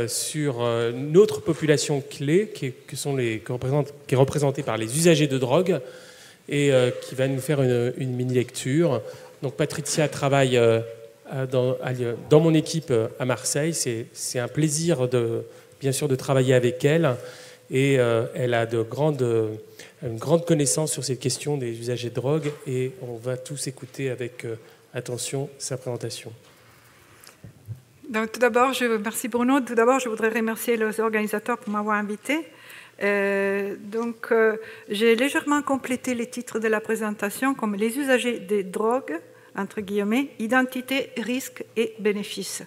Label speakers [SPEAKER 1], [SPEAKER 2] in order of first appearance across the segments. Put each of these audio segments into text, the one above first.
[SPEAKER 1] sur une autre population clé qui est représentée par les usagers de drogue et qui va nous faire une mini-lecture. Donc Patricia travaille dans mon équipe à Marseille. C'est un plaisir bien sûr de travailler avec elle et elle a une grande connaissance sur cette question des usagers de drogue et on va tous écouter avec attention sa présentation.
[SPEAKER 2] Donc, tout d'abord, merci Bruno. Tout d'abord, je voudrais remercier les organisateurs pour m'avoir invité. J'ai légèrement complété les titres de la présentation comme les usagers des drogues, entre guillemets, identité, risque et bénéfices.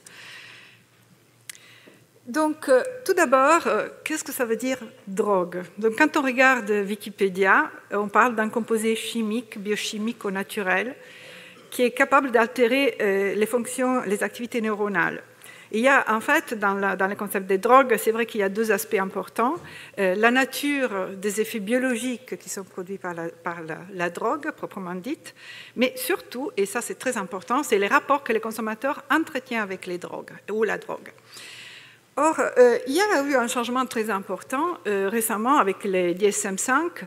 [SPEAKER 2] Donc, tout d'abord, qu'est-ce que ça veut dire drogue? Donc, quand on regarde Wikipédia, on parle d'un composé chimique, biochimique ou naturel qui est capable d'altérer les fonctions, les activités neuronales. Il y a en fait, dans le concept des drogues, c'est vrai qu'il y a deux aspects importants. La nature des effets biologiques qui sont produits par la drogue, proprement dite, mais surtout, et ça c'est très important, c'est les rapports que les consommateurs entretiennent avec les drogues ou la drogue. Or, il y a eu un changement très important récemment avec les DSM-5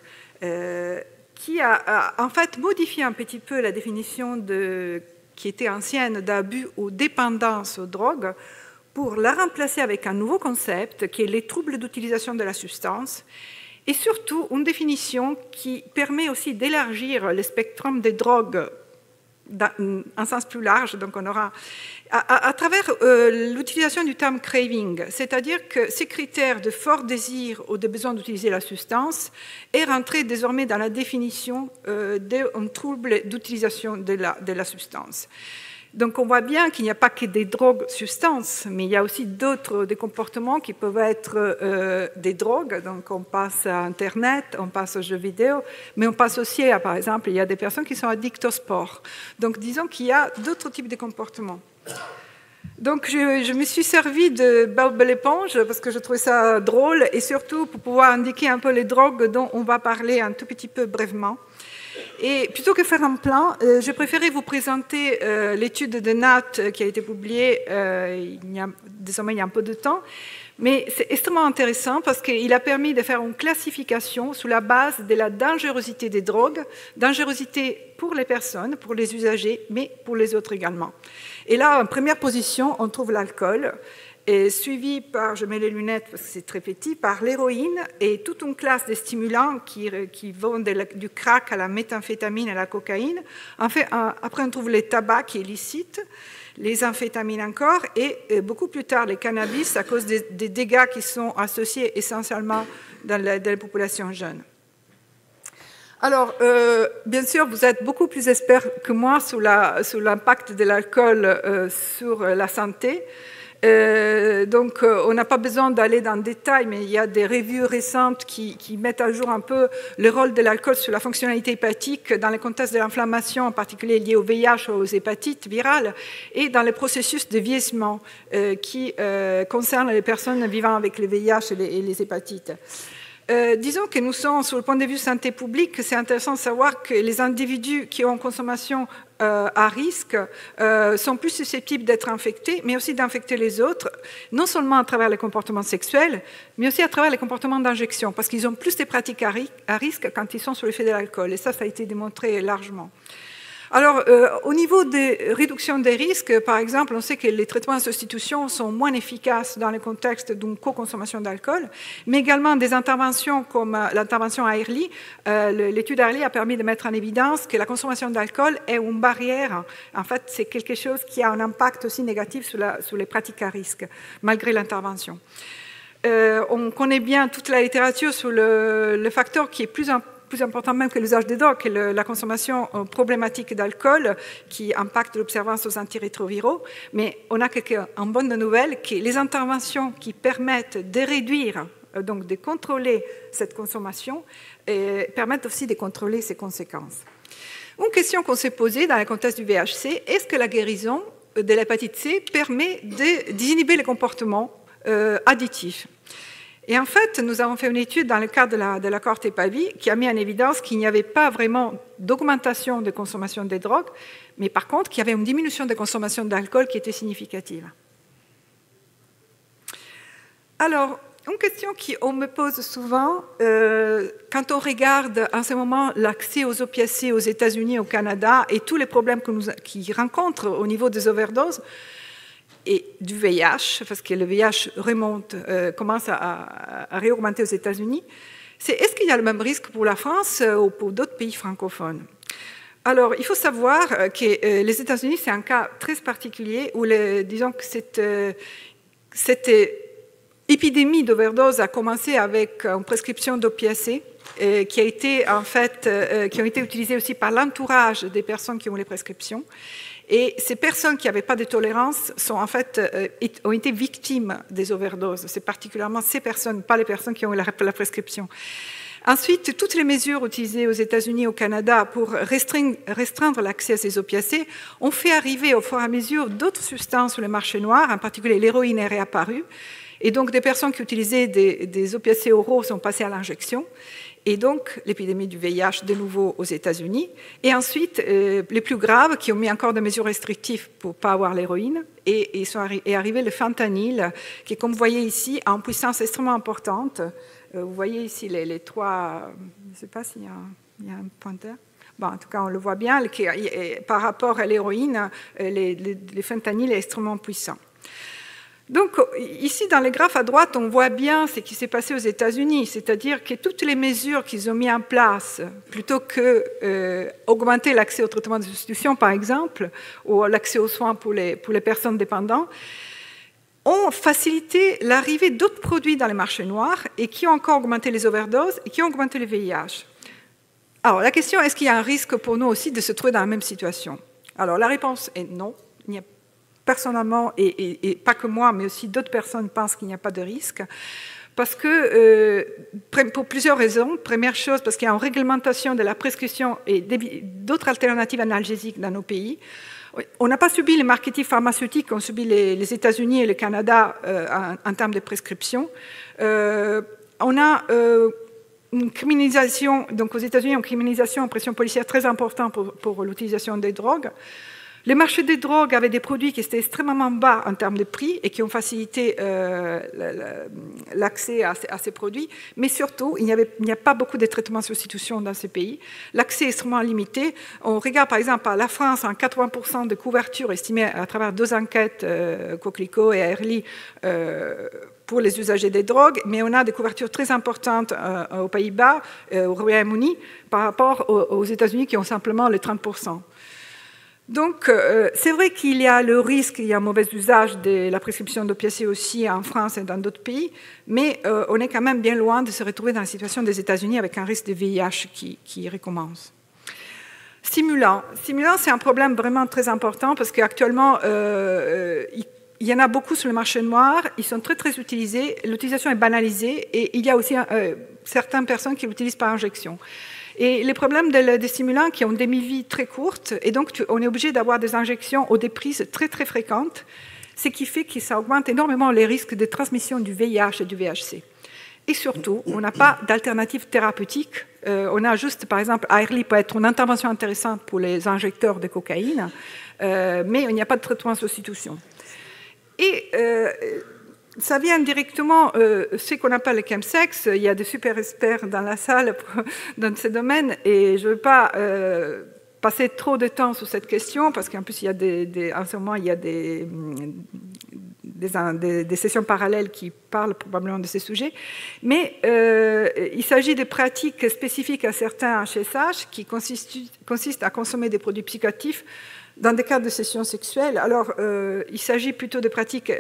[SPEAKER 2] qui a en fait modifié un petit peu la définition qui était ancienne d'abus ou dépendance aux drogues pour la remplacer avec un nouveau concept qui est les troubles d'utilisation de la substance et surtout une définition qui permet aussi d'élargir le spectrum des drogues dans un sens plus large. Donc on aura à travers l'utilisation du terme craving, c'est-à-dire que ces critères de fort désir ou de besoin d'utiliser la substance est rentré désormais dans la définition d'un trouble d'utilisation de la substance. Donc on voit bien qu'il n'y a pas que des drogues substances, mais il y a aussi d'autres des comportements qui peuvent être des drogues. Donc on passe à Internet, on passe aux jeux vidéo, mais on passe aussi à, par exemple, il y a des personnes qui sont addictes au sport. Donc disons qu'il y a d'autres types de comportements. Donc je me suis servi de Bob l'éponge parce que je trouvais ça drôle et surtout pour pouvoir indiquer un peu les drogues dont on va parler un tout petit peu brièvement. Et plutôt que faire un plan, je préférais vous présenter l'étude de Nat qui a été publiée désormais il y a un peu de temps. Mais c'est extrêmement intéressant parce qu'il a permis de faire une classification sous la base de la dangerosité des drogues, dangerosité pour les personnes, pour les usagers, mais pour les autres également. Et là, en première position, on trouve l'alcool, suivi par, je mets les lunettes parce que c'est très petit, par l'héroïne et toute une classe de stimulants qui vont du crack à la méthamphétamine et à la cocaïne. En fait, après, on trouve les tabacs qui est licite, les amphétamines encore, et beaucoup plus tard les cannabis à cause des dégâts qui sont associés essentiellement dans la population jeune. Alors, bien sûr, vous êtes beaucoup plus experts que moi sur l'impact de l'alcool sur la santé. Donc, on n'a pas besoin d'aller dans le détail, mais il y a des revues récentes qui mettent à jour un peu le rôle de l'alcool sur la fonctionnalité hépatique dans le contexte de l'inflammation, en particulier liée au VIH ou aux hépatites virales, et dans le processus de vieillissement qui concerne les personnes vivant avec le VIH et les hépatites. Disons que nous sommes, sur le point de vue santé publique, c'est intéressant de savoir que les individus qui ont une consommation à risque sont plus susceptibles d'être infectés, mais aussi d'infecter les autres, non seulement à travers les comportements sexuels, mais aussi à travers les comportements d'injection, parce qu'ils ont plus de pratiques à risque quand ils sont sous l'effet de l'alcool, et ça a été démontré largement. Alors, au niveau des réductions des risques, par exemple, on sait que les traitements de substitution sont moins efficaces dans le contexte d'une co-consommation d'alcool, mais également des interventions comme l'intervention à Early. L'étude Early a permis de mettre en évidence que la consommation d'alcool est une barrière. En fait, c'est quelque chose qui a un impact aussi négatif sur les pratiques à risque, malgré l'intervention. On connaît bien toute la littérature sur le facteur qui est plus important même que l'usage des drogues, la consommation problématique d'alcool qui impacte l'observance aux antirétroviraux. Mais on a une bonne nouvelle, que les interventions qui permettent de réduire, donc de contrôler cette consommation, permettent aussi de contrôler ses conséquences. Une question qu'on s'est posée dans le contexte du VHC, est-ce que la guérison de l'hépatite C permet d'inhiber les comportements additifs ? Et en fait, nous avons fait une étude dans le cadre de la cohorte EPAVI qui a mis en évidence qu'il n'y avait pas vraiment d'augmentation de consommation des drogues, mais par contre qu'il y avait une diminution de consommation d'alcool qui était significative. Alors, une question qu'on me pose souvent, quand on regarde en ce moment l'accès aux opiacés aux États-Unis, au Canada, et tous les problèmes qu'ils rencontrent au niveau des overdoses, et du VIH, parce que le VIH commence à réaugmenter aux États-Unis, c'est est-ce qu'il y a le même risque pour la France ou pour d'autres pays francophones? Alors, il faut savoir que les États-Unis, c'est un cas très particulier où, disons que cette épidémie d'overdose a commencé avec une prescription d'opiacés qui ont été utilisées aussi par l'entourage des personnes qui ont les prescriptions. Et ces personnes qui n'avaient pas de tolérance ont été victimes des overdoses. C'est particulièrement ces personnes, pas les personnes qui ont eu la prescription. Ensuite, toutes les mesures utilisées aux États-Unis et au Canada pour restreindre l'accès à ces opiacés ont fait arriver au fur et à mesure d'autres substances sur le marché noir, en particulier l'héroïne est réapparue. Et donc, des personnes qui utilisaient des opiacés oraux sont passées à l'injection. Et donc, l'épidémie du VIH, de nouveau aux États-Unis. Et ensuite, les plus graves, qui ont mis encore des mesures restrictives pour ne pas avoir l'héroïne. Et est arrivé le fentanyl, qui, comme vous voyez ici, a une puissance extrêmement importante. Vous voyez ici les trois... Je ne sais pas s'il y a un pointeur. Bon, en tout cas, on le voit bien. Par rapport à l'héroïne, le fentanyl est extrêmement puissant. Donc, ici, dans les graphes à droite, on voit bien ce qui s'est passé aux États-Unis, c'est-à-dire que toutes les mesures qu'ils ont mises en place, plutôt que augmenter l'accès au traitement de substitution, par exemple, ou l'accès aux soins pour les personnes dépendantes, ont facilité l'arrivée d'autres produits dans les marchés noirs et qui ont encore augmenté les overdoses et qui ont augmenté le VIH. Alors, la question, est-ce qu'il y a un risque pour nous aussi de se trouver dans la même situation? Alors, la réponse est non. Il n'y a personnellement, et pas que moi, mais aussi d'autres personnes pensent qu'il n'y a pas de risque, parce que, pour plusieurs raisons. Première chose, parce qu'il y a une réglementation de la prescription et d'autres alternatives analgésiques dans nos pays. On n'a pas subi les marketing pharmaceutiques qu'ont subi les États-Unis et le Canada en termes de prescription. On a une criminalisation, donc aux États-Unis, une criminalisation en pression policière très importante pour l'utilisation des drogues. Les marchés des drogues avaient des produits qui étaient extrêmement bas en termes de prix et qui ont facilité l'accès à ces produits. Mais surtout, il n'y a pas beaucoup de traitements de substitution dans ces pays. L'accès est extrêmement limité. On regarde par exemple à la France, en 80% de couverture estimée à travers 2 enquêtes, Coquelicot et Airly, pour les usagers des drogues, mais on a des couvertures très importantes aux Pays-Bas, au Royaume-Uni, par rapport aux États-Unis qui ont simplement les 30%. Donc, c'est vrai qu'il y a le risque, il y a un mauvais usage de la prescription d'opiacés aussi en France et dans d'autres pays, mais on est quand même bien loin de se retrouver dans la situation des États-Unis avec un risque de VIH qui recommence. Stimulants, c'est un problème vraiment très important parce qu'actuellement, il y en a beaucoup sur le marché noir, ils sont très très utilisés, l'utilisation est banalisée et il y a aussi certaines personnes qui l'utilisent par injection. Et les problèmes des stimulants qui ont des demi-vies très courtes, et donc on est obligé d'avoir des injections ou des prises très très fréquentes, ce qui fait que ça augmente énormément les risques de transmission du VIH et du VHC. Et surtout, on n'a pas d'alternative thérapeutique. On a juste, par exemple, Airly peut être une intervention intéressante pour les injecteurs de cocaïne, mais il n'y a pas de traitement de substitution. Et ça vient directement, ce qu'on appelle le chemsex. Il y a des super experts dans la salle dans ce domaine, et je ne veux pas passer trop de temps sur cette question, parce qu'en plus, en ce moment, il y a des sessions parallèles qui parlent probablement de ces sujets. Mais il s'agit de pratiques spécifiques à certains HSH qui consistent à consommer des produits psychoactifs dans des cas de sessions sexuelles. Alors, il s'agit plutôt de pratiques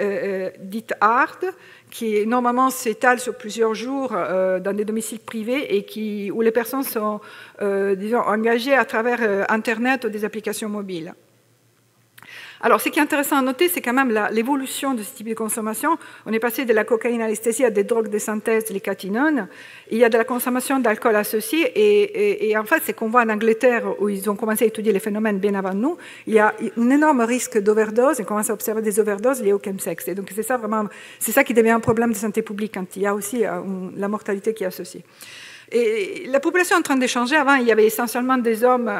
[SPEAKER 2] dites hard, qui normalement s'étalent sur plusieurs jours dans des domiciles privés et où les personnes sont, disons, engagées à travers Internet ou des applications mobiles. Alors, ce qui est intéressant à noter, c'est quand même l'évolution de ce type de consommation. On est passé de la cocaïne anesthésie à des drogues de synthèse, les catinones. Il y a de la consommation d'alcool associée. Et en fait, c'est qu'on voit en Angleterre, où ils ont commencé à étudier les phénomènes bien avant nous, il y a un énorme risque d'overdose. On commence à observer des overdoses liées au chemsex. Et donc, c'est ça qui devient un problème de santé publique, quand il y a aussi la mortalité qui est associée. Et la population est en train de changer. Avant, il y avait essentiellement des hommes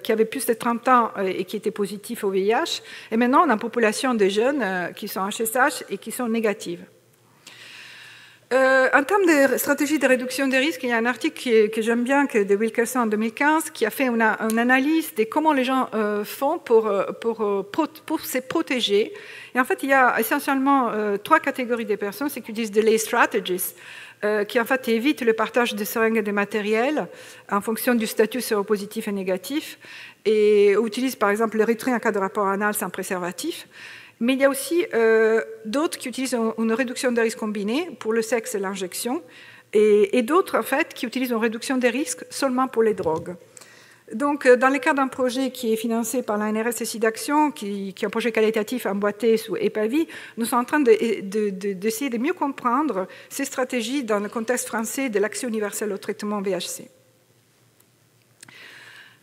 [SPEAKER 2] qui avaient plus de 30 ans et qui étaient positifs au VIH. Et maintenant, on a une population de jeunes qui sont HSH et qui sont négatives. En termes de stratégie de réduction des risques, il y a un article que j'aime bien, de Wilkerson en 2015, qui a fait une analyse de comment les gens font pour se protéger. Et en fait, il y a essentiellement 3 catégories de personnes, ceux qui utilisent delay strategies, qui en fait évitent le partage de seringues et de matériel en fonction du statut séropositif et négatif, et utilisent par exemple le retrait en cas de rapport anal sans préservatif. Mais il y a aussi d'autres qui utilisent une réduction des risques combinée pour le sexe et l'injection, et d'autres en fait qui utilisent une réduction des risques seulement pour les drogues. Donc, dans le cadre d'un projet qui est financé par l'ANRS et SIDAction, qui est un projet qualitatif emboîté sous EPAVI, nous sommes en train d'essayer de mieux comprendre ces stratégies dans le contexte français de l'accès universel au traitement VHC.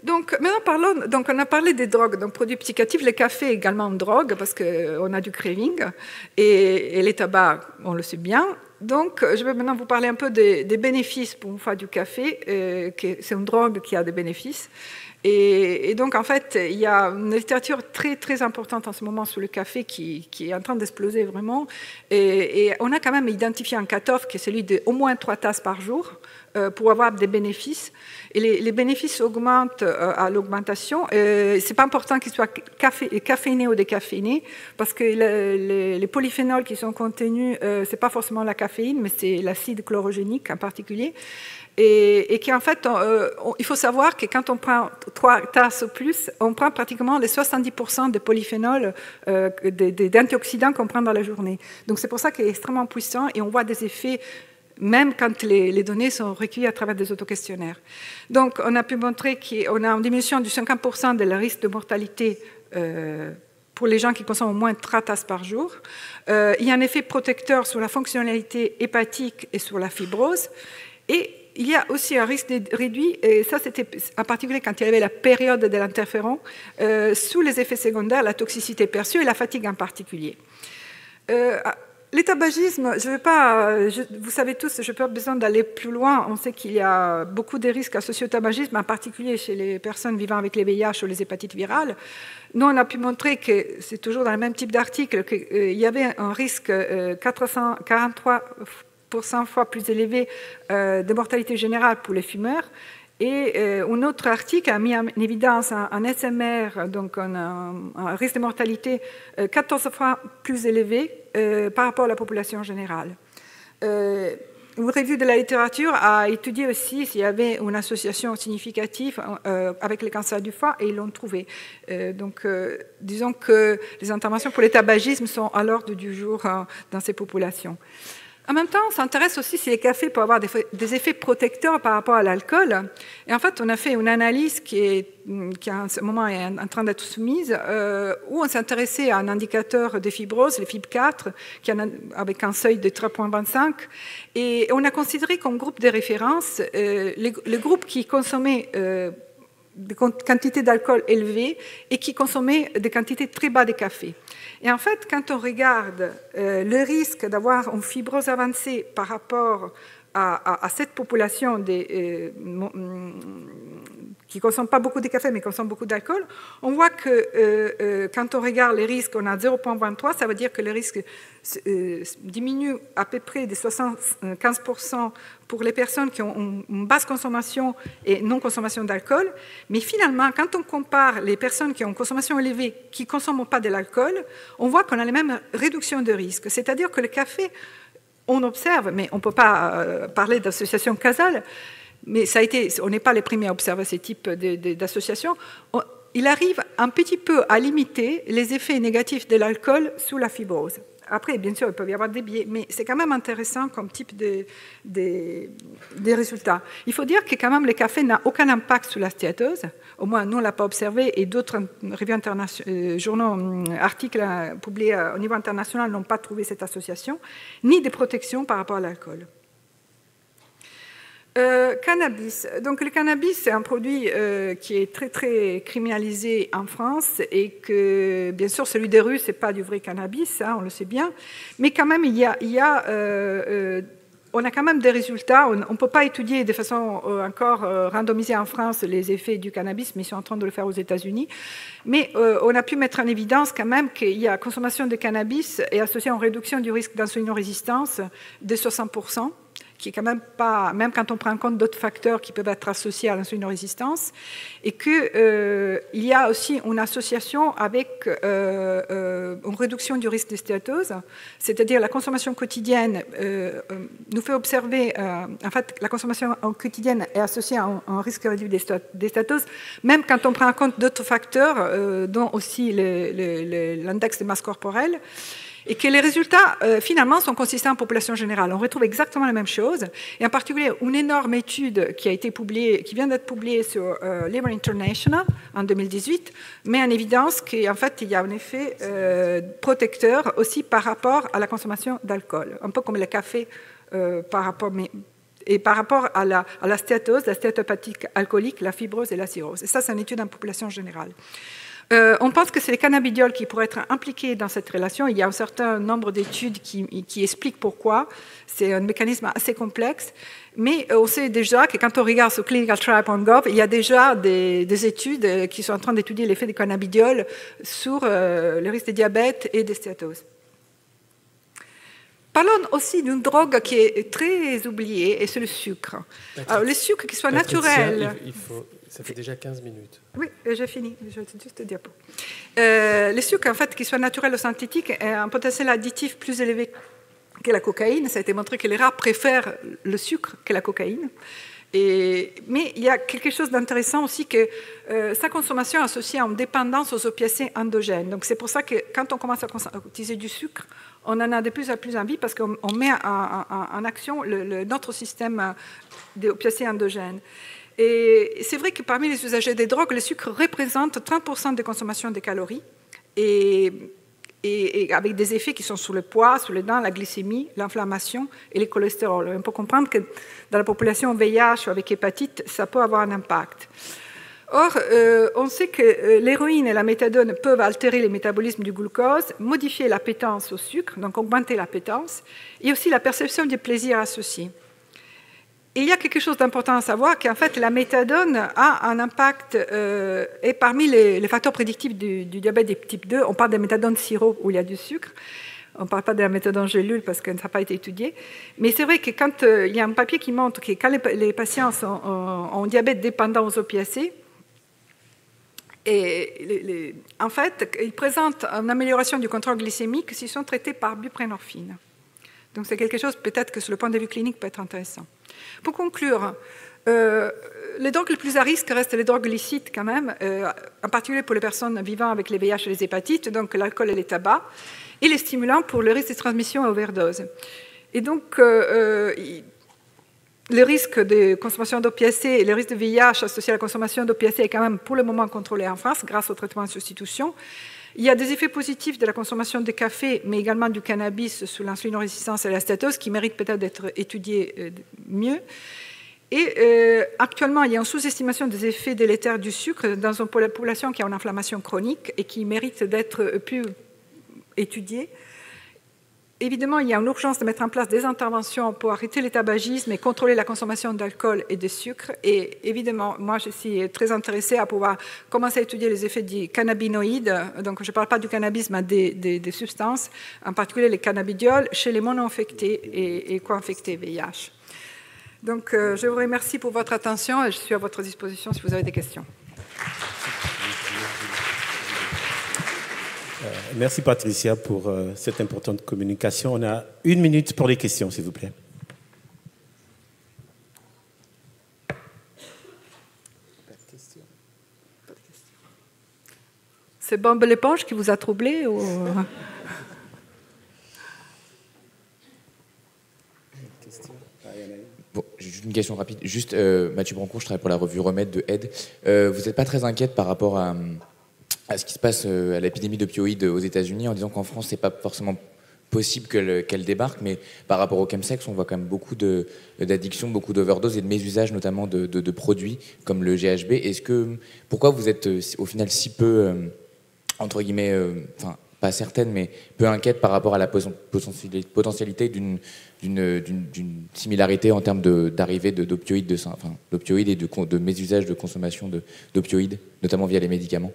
[SPEAKER 2] Donc, maintenant parlons, donc on a parlé des drogues, donc produits psychoactifs, le café est également une drogue parce qu'on a du craving, et les tabacs, on le sait bien. Donc, je vais maintenant vous parler un peu des bénéfices pour faire du café, c'est une drogue qui a des bénéfices. Et donc, en fait, il y a une littérature très, très importante en ce moment sur le café qui est en train d'exploser vraiment. Et on a quand même identifié un cut-off qui est celui d'au moins 3 tasses par jour pour avoir des bénéfices. Et les bénéfices augmentent à l'augmentation. C'est pas important qu'ils soient caféinés ou décaféinés, parce que les polyphénols qui sont contenus, c'est pas forcément la caféine, mais c'est l'acide chlorogénique en particulier. Et qui en fait, il faut savoir que quand on prend 3 tasses ou plus, on prend pratiquement les 70% de polyphénols, d'antioxydants qu'on prend dans la journée. Donc c'est pour ça qu'il est extrêmement puissant et on voit des effets même quand les données sont recueillies à travers des autoquestionnaires. Donc on a pu montrer qu'on a une diminution de 50% de le risque de mortalité pour les gens qui consomment au moins 3 tasses par jour. Il y a un effet protecteur sur la fonctionnalité hépatique et sur la fibrose. Et il y a aussi un risque réduit, et ça c'était en particulier quand il y avait la période de l'interféron, sous les effets secondaires, la toxicité perçue et la fatigue en particulier. Les tabagismes, vous savez tous, je n'ai pas besoin d'aller plus loin. On sait qu'il y a beaucoup de risques associés au tabagisme, en particulier chez les personnes vivant avec les VIH ou les hépatites virales. Nous, on a pu montrer que c'est toujours dans le même type d'article qu'il y avait un risque 443% fois plus élevé de mortalité générale pour les fumeurs. Et un autre article a mis en évidence un SMR, donc un risque de mortalité 14 fois plus élevé par rapport à la population générale. Une revue de la littérature a étudié aussi s'il y avait une association significative avec les cancers du foie, et ils l'ont trouvé. Donc, disons que les interventions pour les tabagismes sont à l'ordre du jour dans ces populations. En même temps, on s'intéresse aussi si les cafés peuvent avoir des effets protecteurs par rapport à l'alcool. Et en fait, on a fait une analyse qui en ce moment est en train d'être soumise, où on s'est intéressé à un indicateur de fibrose, le FIB4, avec un seuil de 3,25. Et on a considéré comme groupe de référence le groupe qui consommait des quantités d'alcool élevées et qui consommaient des quantités très basses de café. Et en fait, quand on regarde le risque d'avoir une fibrose avancée par rapport à cette population qui ne consomme pas beaucoup de café, mais consomme beaucoup d'alcool, on voit que quand on regarde les risques, on a 0,23, ça veut dire que le risque diminue à peu près de 75% pour les personnes qui ont une basse consommation et non-consommation d'alcool. Mais finalement, quand on compare les personnes qui ont une consommation élevée, qui ne consomment pas de l'alcool, on voit qu'on a les mêmes réductions de risque. C'est-à-dire que le café, on observe, mais on ne peut pas parler d'association causale, mais on n'est pas les premiers à observer ce type d'association. Il arrive un petit peu à limiter les effets négatifs de l'alcool sous la fibrose. Après, bien sûr, il peut y avoir des biais, mais c'est quand même intéressant comme type de résultats. Il faut dire que quand même le café n'a aucun impact sur la stéatose. Au moins, nous, on ne l'a pas observé, et d'autres revues journaux, articles publiés au niveau international n'ont pas trouvé cette association, ni de protection par rapport à l'alcool. Cannabis. Donc le cannabis, c'est un produit qui est très très criminalisé en France, et que bien sûr celui des rues, c'est pas du vrai cannabis, hein, on le sait bien, mais quand même il y a on a quand même des résultats. On ne peut pas étudier de façon encore randomisée en France les effets du cannabis, mais ils sont en train de le faire aux États-Unis. Mais on a pu mettre en évidence quand même qu'il y a consommation de cannabis est associée à une réduction du risque d'insulinorésistance de 60%, qui est quand même pas, même quand on prend en compte d'autres facteurs qui peuvent être associés à l'insulinorésistance, et qu'il y a aussi une association avec une réduction du risque de stéatose, c'est-à-dire la consommation quotidienne nous fait observer, en fait, la consommation quotidienne est associée à un risque réduit de stéatose, même quand on prend en compte d'autres facteurs, dont aussi l'index de masse corporelle, et que les résultats, finalement, sont consistants en population générale. On retrouve exactement la même chose, et en particulier une énorme étude qui a été publiée, qui vient d'être publiée sur Liver International en 2018, met en évidence qu'en fait, il y a un effet protecteur aussi par rapport à la consommation d'alcool, un peu comme le café par rapport à la stéatose, la stéatopathie alcoolique, la fibrose et la cirrhose. Et ça, c'est une étude en population générale. On pense que c'est les cannabidiols qui pourraient être impliqués dans cette relation. Il y a un certain nombre d'études qui expliquent pourquoi. C'est un mécanisme assez complexe. Mais on sait déjà que quand on regarde sur clinicaltrial.gov, il y a déjà des études qui sont en train d'étudier l'effet des cannabidiols sur le risque de diabète et de stéatose. Parlons aussi d'une drogue qui est très oubliée, et c'est le sucre. Alors, le sucre qui soit naturel.
[SPEAKER 1] Ça fait déjà 15 minutes.
[SPEAKER 2] Oui, j'ai fini. Je vais juste te dire. Le sucre, en fait, qui soit naturel ou synthétique, a un potentiel additif plus élevé que la cocaïne. Ça a été montré que les rats préfèrent le sucre que la cocaïne. Mais il y a quelque chose d'intéressant aussi, que sa consommation est associée à une dépendance aux opiacés endogènes. Donc c'est pour ça que quand on commence à utiliser du sucre, on en a de plus en plus envie parce qu'on met en action notre système d'opiacés endogènes. Et c'est vrai que parmi les usagers des drogues, le sucre représente 30% des consommations de calories et avec des effets qui sont sur le poids, sur les dents, la glycémie, l'inflammation et le cholestérol. On peut comprendre que dans la population VIH ou avec hépatite, ça peut avoir un impact. Or, on sait que l'héroïne et la méthadone peuvent altérer le métabolisme du glucose, modifier l'appétence au sucre, donc augmenter l'appétence, et aussi la perception du plaisir associé. Et il y a quelque chose d'important à savoir, qu'en fait, la méthadone a un impact, et parmi les facteurs prédictifs du diabète de type 2, on parle de méthadone sirop où il y a du sucre, on ne parle pas de la méthadone gélule parce que ça n'a pas été étudié, mais c'est vrai que quand il y a un papier qui montre que quand les patients ont un diabète dépendant aux opiacés, en fait, ils présentent une amélioration du contrôle glycémique s'ils sont traités par buprénorphine. Donc c'est quelque chose peut-être que sur le point de vue clinique peut être intéressant. Pour conclure, les drogues les plus à risque restent les drogues licites quand même, en particulier pour les personnes vivant avec les VIH et les hépatites, donc l'alcool et les tabacs, et les stimulants pour le risque de transmission et overdose. Et donc, le risque de consommation d'opiacés et le risque de VIH associé à la consommation d'opiacés est quand même pour le moment contrôlé en France grâce au traitement de substitution. Il y a des effets positifs de la consommation de café, mais également du cannabis sur l'insulinorésistance et la stéatose qui méritent peut-être d'être étudiés mieux. Et actuellement, il y a une sous-estimation des effets délétères du sucre dans une population qui a une inflammation chronique et qui mérite d'être plus étudiée. Évidemment, il y a une urgence de mettre en place des interventions pour arrêter le tabagisme et contrôler la consommation d'alcool et de sucre. Et évidemment, moi, je suis très intéressée à pouvoir commencer à étudier les effets des cannabinoïdes. Donc, je ne parle pas du cannabis, mais des substances, en particulier les cannabidiols, chez les mono-infectés et co-infectés VIH. Donc, je vous remercie pour votre attention et je suis à votre disposition si vous avez des questions.
[SPEAKER 3] Merci Patricia pour cette importante communication. On a 1 minute pour les questions, s'il vous plaît.
[SPEAKER 2] Pas de questions. C'est Bob l'éponge qui vous a troublé ou...
[SPEAKER 4] Bon, juste une question rapide. Juste, Mathieu Brancourt, je travaille pour la revue Remède de Aide. Vous n'êtes pas très inquiète par rapport à ce qui se passe à l'épidémie d'opioïdes aux États-Unis, en disant qu'en France, c'est pas forcément possible qu'elle débarque, mais par rapport au chemsex, on voit quand même beaucoup d'addictions, beaucoup d'overdoses et de mésusage notamment de produits comme le GHB. Pourquoi vous êtes au final si peu, entre guillemets, pas certaine, mais peu inquiète par rapport à la potentialité d'une similarité en termes d'arrivée d'opioïdes d'opioïdes et de mésusage de consommation d'opioïdes, notamment via les médicaments.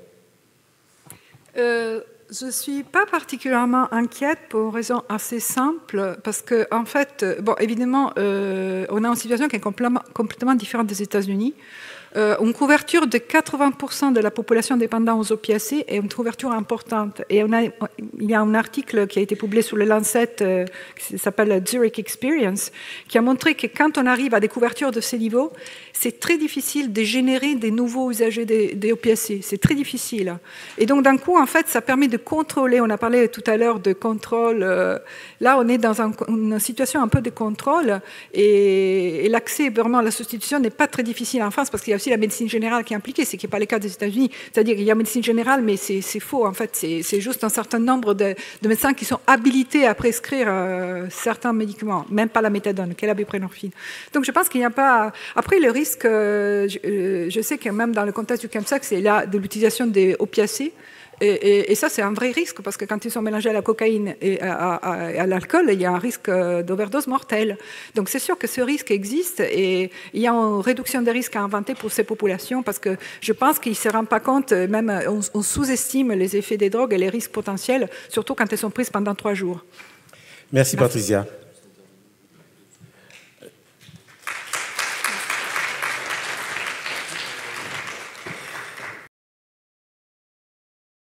[SPEAKER 2] Je ne suis pas particulièrement inquiète pour une raison assez simple, parce que, en fait, bon, évidemment, on a une situation qui est complètement différente des États-Unis. Une couverture de 80% de la population dépendant aux opiacés est une couverture importante. Et il y a un article qui a été publié sur le Lancet qui s'appelle Zurich Experience, qui a montré que quand on arrive à des couvertures de ces niveaux, c'est très difficile de générer des nouveaux usagers des opiacés. C'est très difficile. Et donc, d'un coup, en fait, ça permet de contrôler. On a parlé tout à l'heure de contrôle. Là, on est dans une situation un peu de contrôle. Et l'accès vraiment à la substitution n'est pas très difficile en France, parce qu'il y a aussi la médecine générale qui est impliquée, ce qui n'est pas le cas des États-Unis. C'est-à-dire qu'il y a médecine générale, mais c'est faux. En fait, c'est juste un certain nombre de médecins qui sont habilités à prescrire certains médicaments, même pas la méthadone, qu'est la buprenorphine. Donc, je pense qu'il n'y a pas... Après, le risque, je sais que même dans le contexte du chemsex, c'est là de l'utilisation des opiacés. Et ça, c'est un vrai risque, parce que quand ils sont mélangés à la cocaïne et à l'alcool, il y a un risque d'overdose mortelle. Donc c'est sûr que ce risque existe, et il y a une réduction des risques à inventer pour ces populations, parce que je pense qu'ils ne se rendent pas compte, même on sous-estime les effets des drogues et les risques potentiels, surtout quand elles sont prises pendant 3 jours.
[SPEAKER 3] Merci Patricia.